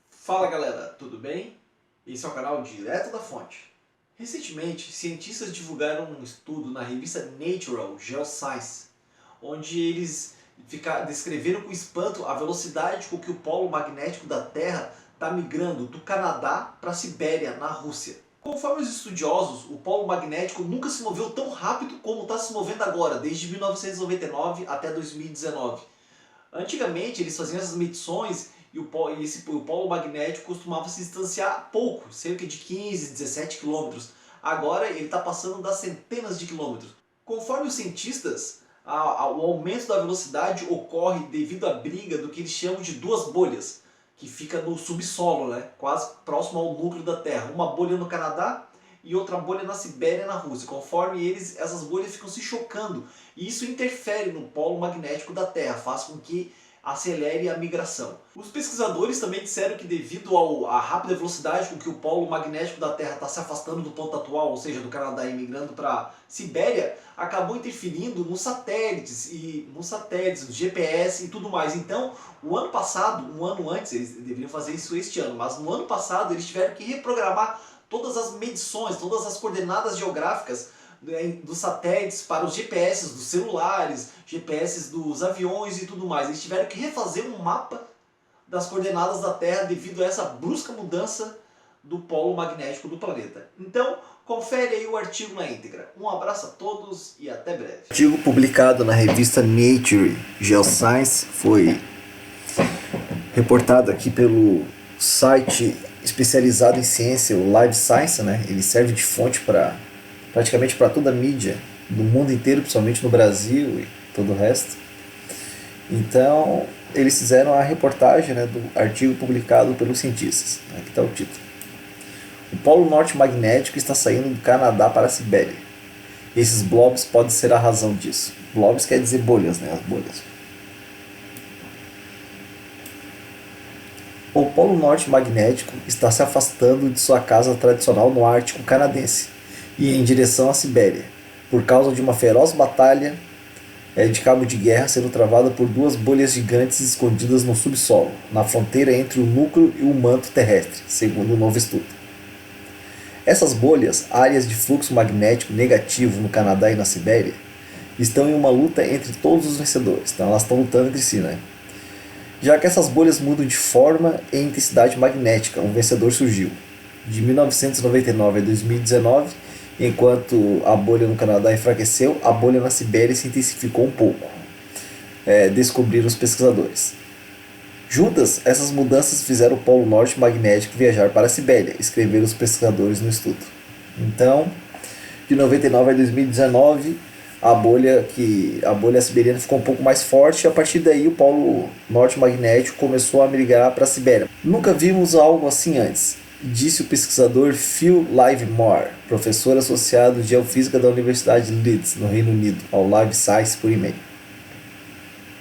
Fala galera, tudo bem? Esse é o canal Direto da Fonte. Recentemente, cientistas divulgaram um estudo na revista Natural Geoscience, onde eles descreveram com espanto a velocidade com que o polo magnético da Terra está migrando do Canadá para a Sibéria, na Rússia. Conforme os estudiosos, o polo magnético nunca se moveu tão rápido como está se movendo agora, desde 1999 até 2019. Antigamente eles faziam essas medições e o polo magnético costumava se distanciar pouco, cerca de 15, 17 quilômetros. Agora ele está passando das centenas de quilômetros. Conforme os cientistas, o aumento da velocidade ocorre devido à briga do que eles chamam de duas bolhas, que fica no subsolo, né? Quase próximo ao núcleo da Terra. Uma bolha no Canadá e outra bolha na Sibéria, na Rússia. Conforme eles, essas bolhas ficam se chocando e isso interfere no polo magnético da Terra, faz com que acelere a migração. Os pesquisadores também disseram que devido à rápida velocidade com que o polo magnético da Terra está se afastando do ponto atual, ou seja, do Canadá e migrando para a Sibéria, acabou interferindo nos satélites, nos GPS e tudo mais. Então, o ano passado, um ano antes, eles deveriam fazer isso este ano, mas no ano passado eles tiveram que reprogramar todas as medições, todas as coordenadas geográficas dos satélites para os GPS dos celulares, GPS dos aviões e tudo mais. Eles tiveram que refazer um mapa das coordenadas da Terra devido a essa brusca mudança do polo magnético do planeta. Então, confere aí o artigo na íntegra. Um abraço a todos e até breve. O artigo publicado na revista Nature Geoscience foi reportado aqui pelo site especializado em ciência, o Live Science, né? Ele serve de fonte praticamente para toda a mídia do mundo inteiro, principalmente no Brasil e todo o resto. Então, eles fizeram a reportagem, né, do artigo publicado pelos cientistas. Aqui está o título. O Polo Norte Magnético está saindo do Canadá para a Sibéria. Esses blobs podem ser a razão disso. Blobs quer dizer bolhas, né, as bolhas. O Polo Norte Magnético está se afastando de sua casa tradicional no Ártico canadense e em direção à Sibéria, por causa de uma feroz batalha de cabo de guerra sendo travada por duas bolhas gigantes escondidas no subsolo, na fronteira entre o núcleo e o manto terrestre, segundo um novo estudo. Essas bolhas, áreas de fluxo magnético negativo no Canadá e na Sibéria, estão em uma luta entre todos os vencedores, então elas estão lutando entre si, né? Já que essas bolhas mudam de forma e intensidade magnética, um vencedor surgiu. De 1999 a 2019, enquanto a bolha no Canadá enfraqueceu, a bolha na Sibéria se intensificou um pouco, descobriram os pesquisadores. Juntas, essas mudanças fizeram o Polo Norte Magnético viajar para a Sibéria, escreveram os pesquisadores no estudo. Então, de 99 a 2019, a bolha siberiana ficou um pouco mais forte e a partir daí o Polo Norte Magnético começou a migrar para a Sibéria. Nunca vimos algo assim antes, disse o pesquisador Phil Livemore, professor associado de Geofísica da Universidade de Leeds, no Reino Unido, ao Live Science por e-mail.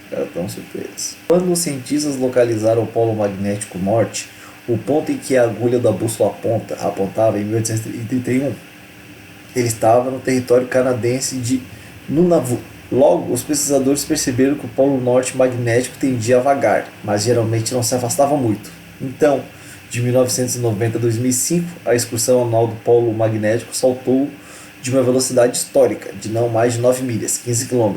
Os caras estão surpresos. Quando os cientistas localizaram o Polo Magnético Norte, o ponto em que a agulha da bússola apontava em 1831, ele estava no território canadense de Nunavut. Logo, os pesquisadores perceberam que o Polo Norte Magnético tendia a vagar, mas geralmente não se afastava muito. Então, de 1990 a 2005, a excursão anual do polo magnético saltou de uma velocidade histórica de não mais de 9 milhas, 15 km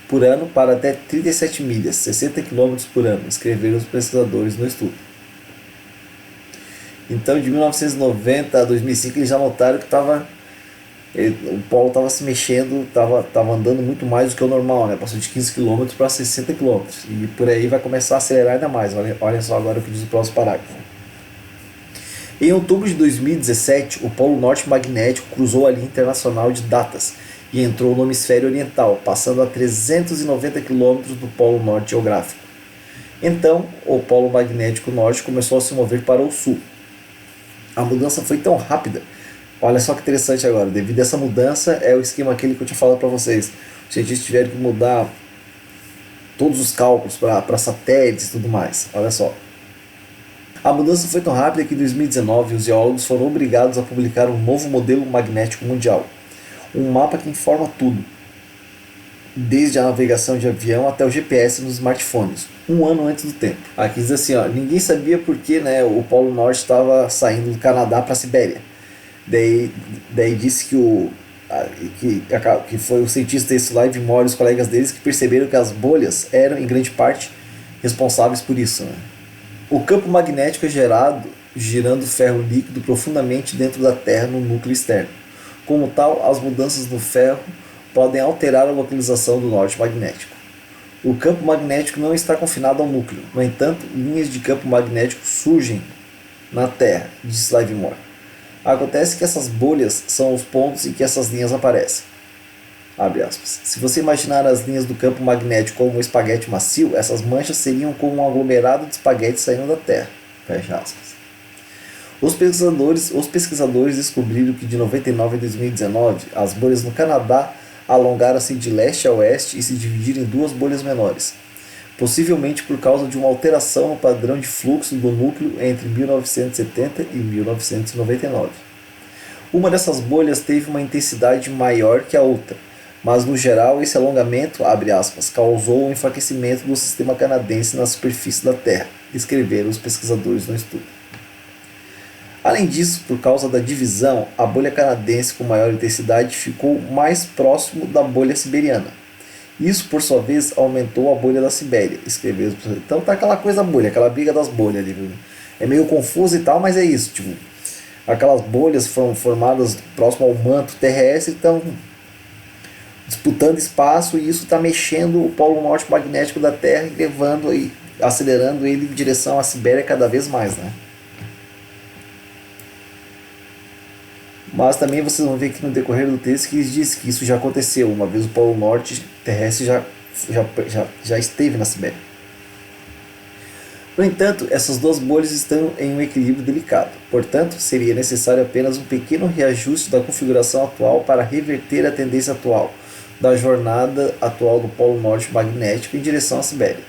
por ano, para até 37 milhas, 60 km por ano, escreveram os pesquisadores no estudo. Então, de 1990 a 2005, eles já notaram que o polo estava se mexendo, estava andando muito mais do que o normal, né? Passou de 15 km para 60 km, e por aí vai começar a acelerar ainda mais. Olha só agora o que diz o próximo parágrafo. Em outubro de 2017, o Polo Norte Magnético cruzou a linha internacional de datas e entrou no hemisfério oriental, passando a 390 km do Polo Norte geográfico. Então, o Polo Magnético Norte começou a se mover para o sul. A mudança foi tão rápida, olha só que interessante agora, devido a essa mudança, é o esquema aquele que eu tinha falado para vocês. Os cientistas tiveram que mudar todos os cálculos para satélites e tudo mais, olha só. A mudança foi tão rápida que em 2019 os geólogos foram obrigados a publicar um novo modelo magnético mundial, um mapa que informa tudo. desde a navegação de avião até o GPS nos smartphones, um ano antes do tempo. Aqui diz assim, ó, ninguém sabia por que, né, o Polo Norte estava saindo do Canadá para a Sibéria. Daí disse que foi o cientista Live Moore e os colegas deles que perceberam que as bolhas eram, em grande parte, responsáveis por isso. Né? O campo magnético é gerado girando ferro líquido profundamente dentro da Terra no núcleo externo. Como tal, as mudanças no ferro podem alterar a localização do norte magnético. O campo magnético não está confinado ao núcleo. No entanto, linhas de campo magnético surgem na Terra, diz Livermore. Acontece que essas bolhas são os pontos em que essas linhas aparecem. Abre aspas. Se você imaginar as linhas do campo magnético como um espaguete macio, essas manchas seriam como um aglomerado de espaguete saindo da Terra. Fecha aspas. Os pesquisadores descobriram que de 99 a 2019, as bolhas no Canadá alongaram-se de leste a oeste e se dividiram em duas bolhas menores, possivelmente por causa de uma alteração no padrão de fluxo do núcleo entre 1970 e 1999. Uma dessas bolhas teve uma intensidade maior que a outra, mas no geral esse alongamento, abre aspas, causou um enfraquecimento do sistema canadense na superfície da Terra, escreveram os pesquisadores no estudo. Além disso, por causa da divisão, a bolha canadense com maior intensidade ficou mais próximo da bolha siberiana. Isso, por sua vez, aumentou a bolha da Sibéria, escreveu. Então tá aquela coisa da bolha, aquela briga das bolhas ali. Viu? É meio confuso e tal, mas é isso. Tipo, aquelas bolhas foram formadas próximo ao manto terrestre, estão disputando espaço e isso está mexendo o polo norte magnético da Terra e levando e acelerando ele em direção à Sibéria cada vez mais, né? Mas também vocês vão ver aqui no decorrer do texto que eles dizem que isso já aconteceu. Uma vez o polo norte terrestre já esteve na Sibéria. No entanto, essas duas bolhas estão em um equilíbrio delicado. Portanto, seria necessário apenas um pequeno reajuste da configuração atual para reverter a tendência atual da jornada atual do polo norte magnético em direção à Sibéria,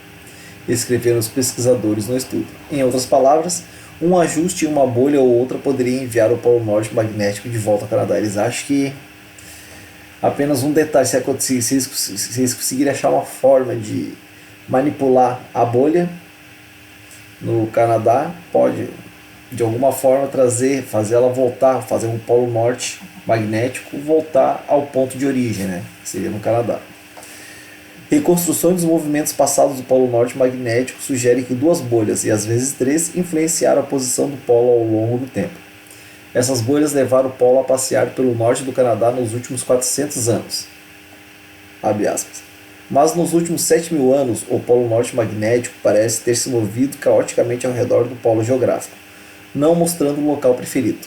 escreveram os pesquisadores no estudo. Em outras palavras, um ajuste em uma bolha ou outra poderia enviar o polo norte magnético de volta ao Canadá. Eles acham que apenas um detalhe, se eles conseguirem achar uma forma de manipular a bolha no Canadá, pode de alguma forma fazer ela voltar, fazer um polo norte magnético voltar ao ponto de origem, né? Que seria no Canadá. Reconstruções dos movimentos passados do polo norte magnético sugerem que duas bolhas, e às vezes três, influenciaram a posição do polo ao longo do tempo. Essas bolhas levaram o polo a passear pelo norte do Canadá nos últimos 400 anos. Abre aspas. Mas nos últimos 7.000 anos, o polo norte magnético parece ter se movido caoticamente ao redor do polo geográfico, não mostrando um local preferido,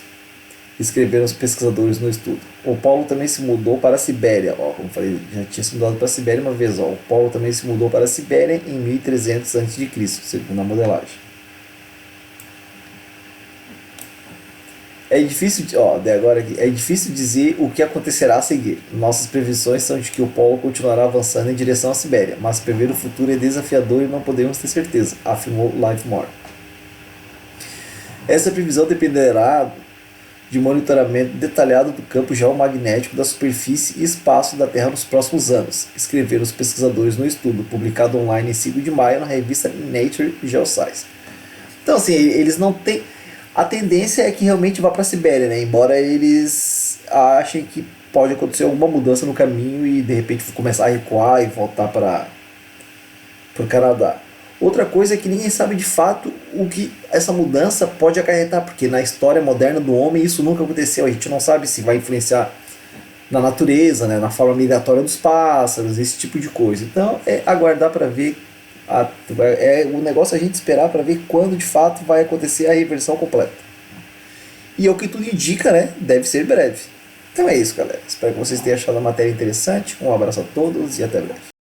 escreveram os pesquisadores no estudo. O polo também se mudou para a Sibéria. Ó, como falei, já tinha se mudado para a Sibéria uma vez. Ó. O polo também se mudou para a Sibéria em 1300 a.C., segundo a modelagem. É difícil dizer o que acontecerá a seguir. Nossas previsões são de que o polo continuará avançando em direção à Sibéria, mas prever o futuro é desafiador e não podemos ter certeza, afirmou Livermore. Essa previsão dependerá de monitoramento detalhado do campo geomagnético da superfície e espaço da Terra nos próximos anos, escreveram os pesquisadores no estudo, publicado online em 5 de maio na revista Nature Geoscience. Então, assim, eles não têm... A tendência é que realmente vá para a Sibéria, né? Embora eles achem que pode acontecer alguma mudança no caminho e de repente começar a recuar e voltar para o Canadá. Outra coisa é que ninguém sabe de fato o que essa mudança pode acarretar, porque na história moderna do homem isso nunca aconteceu. A gente não sabe se vai influenciar na natureza, né? Na forma migratória dos pássaros, esse tipo de coisa. Então é aguardar para ver. O negócio é a gente esperar para ver quando de fato vai acontecer a reversão completa. E é o que tudo indica, né? Deve ser breve. Então é isso, galera. Espero que vocês tenham achado a matéria interessante. Um abraço a todos e até breve.